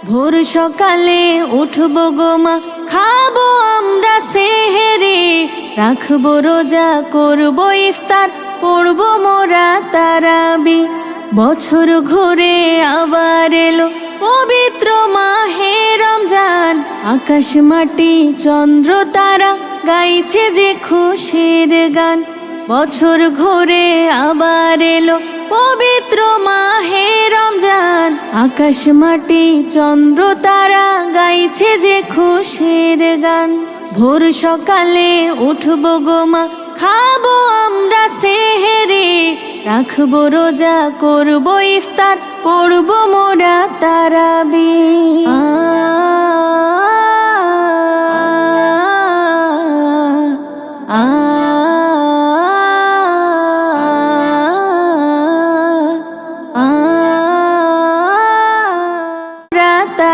ভোর সকালে উঠবো গো মা, খাবো আমরা সেহেরি, রাখবো রোজা, করবো ইফতার, পড়বো মোরা তারাবি। বছর ঘুরে আবার এলো পবিত্র মাহে রমজান, আকাশ মাটি চন্দ্র তারা গাইছে যে খুশির গান। বছর ঘুরে আবার এলো পবিত্র মাহে রমজান, আকাশ মাটি চন্দ্র তারা গাইছে যে খুশির গান। ভোর সকালে উঠবো গো মা, খাবো আমরা সেহেরি, রাখবো রোজা, করবো ইফতার, পড়বো মোরা তারাবি।